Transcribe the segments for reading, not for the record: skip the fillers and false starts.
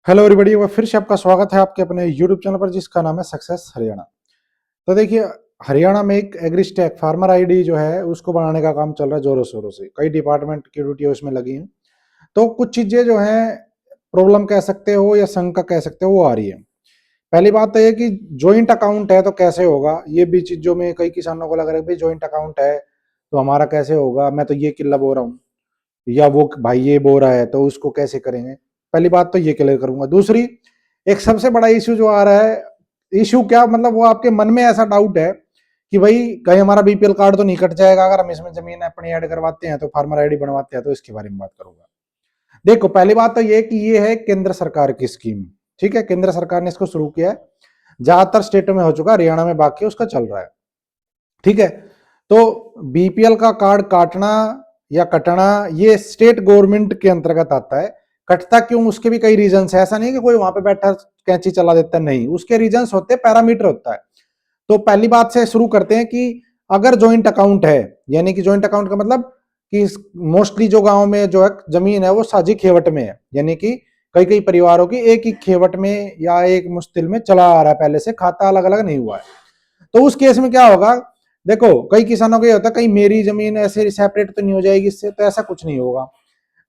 Hello everybody, वो फिर से आपका स्वागत है आपके अपने यूट्यूब चैनल पर जिसका नाम है सक्सेस हरियाणा। तो देखिए, हरियाणा में एक एग्रीस्टैक फार्मर आईडी जो है उसको बनाने का काम चल रहा है जोरों शोरों से। कई डिपार्टमेंट की ड्यूटी उसमें लगी है। तो कुछ चीजें जो हैं प्रॉब्लम कह सकते हो या शंका कह सकते हो वो आ रही है। पहली बात तो ये कि ज्वाइंट अकाउंट है तो कैसे होगा, ये भी चीजों में कई किसानों को लग रहा है भाई ज्वाइंट अकाउंट है तो हमारा कैसे होगा, मैं तो ये किल्ला बो रहा हूँ या वो भाई ये बो रहा है तो उसको कैसे करेंगे। पहली बात तो ये क्लियर करूंगा। दूसरी, एक सबसे बड़ा इश्यू जो आ रहा है, इश्यू क्या मतलब वो आपके मन में ऐसा डाउट है कि भाई कहीं हमारा बीपीएल कार्ड तो नहीं कट जाएगा अगर हम इसमें जमीन अपनी ऐड करवाते हैं तो फार्मर आईडी बनवाते हैं। तो इसके बारे में बात करूंगा। देखो, पहली बात तो ये कि ये है केंद्र सरकार की स्कीम। ठीक है, केंद्र सरकार ने इसको शुरू किया है। ज्यादातर स्टेटों में हो चुका, हरियाणा में बाकी उसका चल रहा है। ठीक है, तो बीपीएल का कार्ड काटना या कटना ये स्टेट गवर्नमेंट के अंतर्गत आता है। कटता क्यों, उसके भी कई रीजंस है। ऐसा नहीं कि कोई वहां पे बैठा कैंची चला देता है, नहीं, उसके रीजंस होते हैं, पैरामीटर होता है। तो पहली बात से शुरू करते हैं कि अगर जॉइंट अकाउंट है, यानी कि जॉइंट अकाउंट का मतलब कि मोस्टली जो गांव में जो है जमीन है वो साझी खेवट में है, यानी कि कई कई परिवारों की एक ही खेवट में या एक मुश्तिल में चला आ रहा है, पहले से खाता अलग अलग नहीं हुआ है। तो उस केस में क्या होगा, देखो कई किसानों को ये होता है कहीं मेरी जमीन ऐसे सेपरेट तो नहीं हो जाएगी इससे, तो ऐसा कुछ नहीं होगा।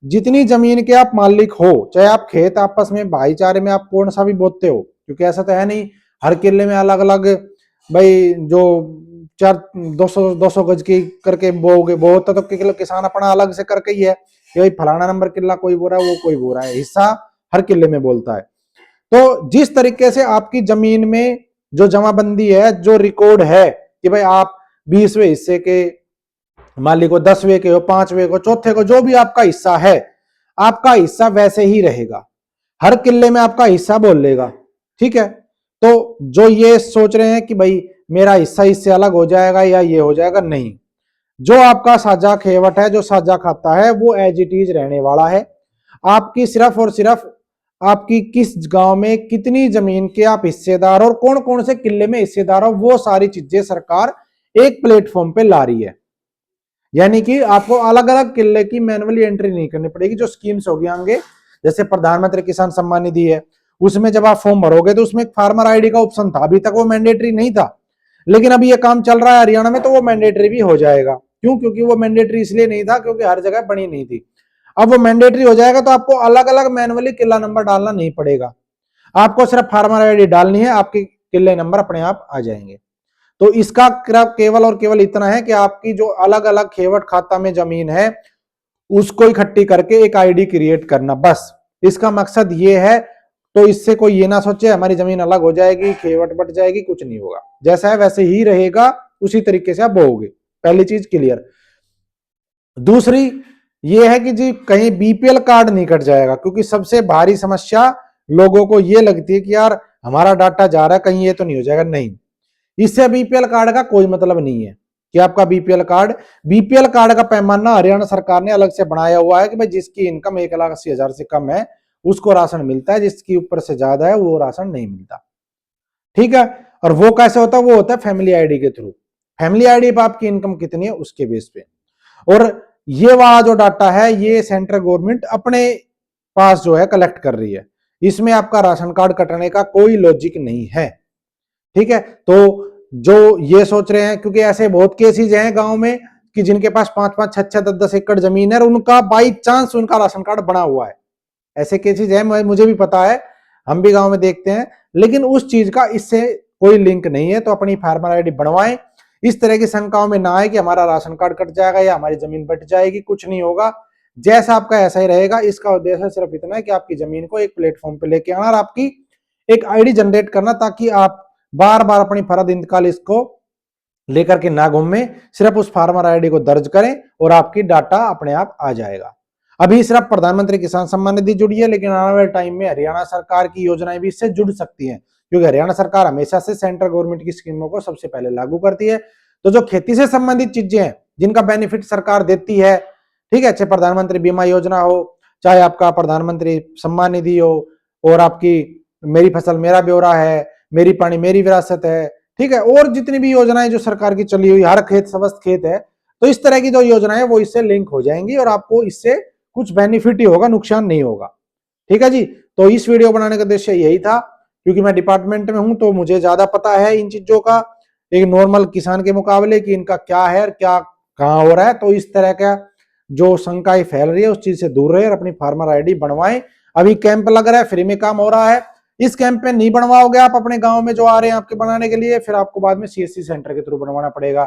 जितनी जमीन के आप मालिक हो, चाहे आप खेत आपस में भाईचारे में आप कौन सा भी बोते हो, क्योंकि ऐसा तो है नहीं हर किले में अलग अलग भाई जो चार 200 गज की करके बोगे बोता तो किसान अपना अलग से करके ही है कि भाई फलाना नंबर किला कोई बो रहा है वो कोई बो रहा है, हिस्सा हर किले में बोलता है। तो जिस तरीके से आपकी जमीन में जो जमाबंदी है, जो रिकॉर्ड है कि भाई आप 20वें हिस्से के मालिक हो, 10वें के हो, 5वें को, चौथे को, जो भी आपका हिस्सा है आपका हिस्सा वैसे ही रहेगा। हर किले में आपका हिस्सा बोल लेगा। ठीक है, तो जो ये सोच रहे हैं कि भाई मेरा हिस्सा इससे अलग हो जाएगा या ये हो जाएगा, नहीं। जो आपका साझा खेवट है, जो साझा खाता है वो एज इट इज रहने वाला है। आपकी सिर्फ और सिर्फ आपकी किस गांव में कितनी जमीन के आप हिस्सेदार और कौन कौन से किले में हिस्सेदार हो, वो सारी चीजें सरकार एक प्लेटफॉर्म पे ला रही है। यानी कि आपको अलग अलग किले की मैनुअली एंट्री नहीं करनी पड़ेगी। जो स्कीम्स होगी आगे, जैसे प्रधानमंत्री किसान सम्मान निधि है, उसमें जब आप फॉर्म भरोगे तो उसमें एक फार्मर आईडी का ऑप्शन था, अभी तक वो मैंडेटरी नहीं था, लेकिन अभी ये काम चल रहा है हरियाणा में तो वो मैंडेटरी भी हो जाएगा। क्यों, क्योंकि वो मैंडेटरी इसलिए नहीं था क्योंकि हर जगह बनी नहीं थी। अब वो मैंडेटरी हो जाएगा तो आपको अलग अलग मैनुअली किला नंबर डालना नहीं पड़ेगा, आपको सिर्फ फार्मर आईडी डालनी है, आपके किले नंबर अपने आप आ जाएंगे। तो इसका केवल और केवल इतना है कि आपकी जो अलग अलग खेवट खाता में जमीन है उसको इकट्ठी करके एक आईडी क्रिएट करना, बस इसका मकसद ये है। तो इससे कोई ये ना सोचे हमारी जमीन अलग हो जाएगी, खेवट बट जाएगी, कुछ नहीं होगा, जैसा है वैसे ही रहेगा, उसी तरीके से आप बोओगे। पहली चीज क्लियर। दूसरी ये है कि जी कहीं बीपीएल कार्ड नहीं कट जाएगा, क्योंकि सबसे भारी समस्या लोगों को ये लगती है कि यार हमारा डाटा जा रहा है कहीं ये तो नहीं हो जाएगा, नहीं। इससे बीपीएल कार्ड का कोई मतलब नहीं है कि आपका बीपीएल कार्ड का पैमाना हरियाणा सरकार ने अलग से बनाया हुआ है कि भाई जिसकी इनकम 1,80,000 से कम है उसको राशन मिलता है, जिसकी ऊपर से ज्यादा है वो राशन नहीं मिलता। ठीक है, और वो कैसे होता है, वो होता है फैमिली आईडी के थ्रू। फैमिली आईडी पर आपकी इनकम कितनी है उसके बेस पे। और ये वाला जो डाटा है ये सेंट्रल गवर्नमेंट अपने पास जो है कलेक्ट कर रही है, इसमें आपका राशन कार्ड कटने का कोई लॉजिक नहीं है। ठीक है, तो जो ये सोच रहे हैं, क्योंकि ऐसे बहुत केसेस हैं गांव में कि जिनके पास 5-5, 6-6, 10-10 एकड़ जमीन है और उनका बाई चांस उनका राशन कार्ड बना हुआ है, ऐसे केसेस हैं, मुझे भी पता है, हम भी गांव में देखते हैं। लेकिन उस चीज का इससे कोई लिंक नहीं है, तो अपनी फार्मर आईडी बनवाएं। इस तरह की शंकाओं में ना आए कि हमारा राशन कार्ड कट जाएगा या हमारी जमीन बट जाएगी, कुछ नहीं होगा, जैसा आपका ऐसा ही रहेगा। इसका उद्देश्य सिर्फ इतना है कि आपकी जमीन को एक प्लेटफॉर्म पे लेके आना और आपकी एक आईडी जनरेट करना, ताकि आप बार बार अपनी फर्द इंतकाल इसको लेकर के ना घूमे, सिर्फ उस फार्मर आईडी को दर्ज करें और आपकी डाटा अपने आप आ जाएगा। अभी सिर्फ प्रधानमंत्री किसान सम्मान निधि जुड़ी है, लेकिन आने वाले टाइम में हरियाणा सरकार की योजनाएं भी इससे जुड़ सकती हैं, क्योंकि हरियाणा सरकार हमेशा से सेंट्रल गवर्नमेंट की स्कीमों को सबसे पहले लागू करती है। तो जो खेती से संबंधित चीजें हैं जिनका बेनिफिट सरकार देती है, ठीक है, चाहे प्रधानमंत्री बीमा योजना हो, चाहे आपका प्रधानमंत्री सम्मान निधि हो, और आपकी मेरी फसल मेरा ब्यौरा है, मेरी पानी मेरी विरासत है, ठीक है, और जितनी भी योजनाएं जो सरकार की चली हुई, हर खेत स्वस्थ खेत है, तो इस तरह की जो योजनाएं वो इससे लिंक हो जाएंगी और आपको इससे कुछ बेनिफिट ही होगा, नुकसान नहीं होगा। ठीक है जी। तो इस वीडियो बनाने का उद्देश्य यही था, क्योंकि मैं डिपार्टमेंट में हूं तो मुझे ज्यादा पता है इन चीजों का एक नॉर्मल किसान के मुकाबले कि इनका क्या है और क्या कहाँ हो रहा है। तो इस तरह का जो शंकाएं फैल रही है उस चीज से दूर रहे और अपनी फार्मर आईडी बनवाएं। अभी कैंप लग रहा है, फ्री में काम हो रहा है। इस कैंप में नहीं बनवाओगे आप अपने गांव में जो आ रहे हैं आपके बनाने के लिए, फिर आपको बाद में सीएससी सेंटर के थ्रू बनवाना पड़ेगा,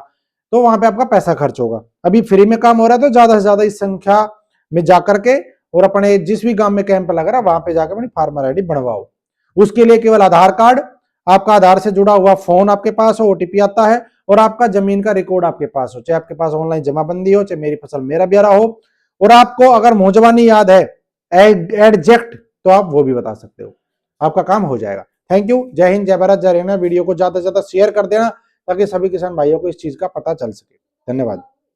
तो वहां पे आपका पैसा खर्च होगा। अभी फ्री में काम हो रहा है तो ज्यादा से ज्यादा इस संख्या में जाकर के और अपने जिस भी गांव में कैंप लग रहा है वहां पे जाकर अपनी फार्मर आईडी बनवाओ। उसके लिए केवल आधार कार्ड, आपका आधार से जुड़ा हुआ फोन आपके पास हो, ओटीपी आता है, और आपका जमीन का रिकॉर्ड आपके पास हो, चाहे आपके पास ऑनलाइन जमाबंदी हो, चाहे मेरी फसल मेरा ब्यौरा हो, और आपको अगर मौजवानी याद है एडजेक्ट तो आप वो भी बता सकते हो, आपका काम हो जाएगा। Thank you. जय हिंद, जय भारत, जय हरियाणा। वीडियो को ज्यादा से ज्यादा शेयर कर देना ताकि सभी किसान भाइयों को इस चीज का पता चल सके। धन्यवाद।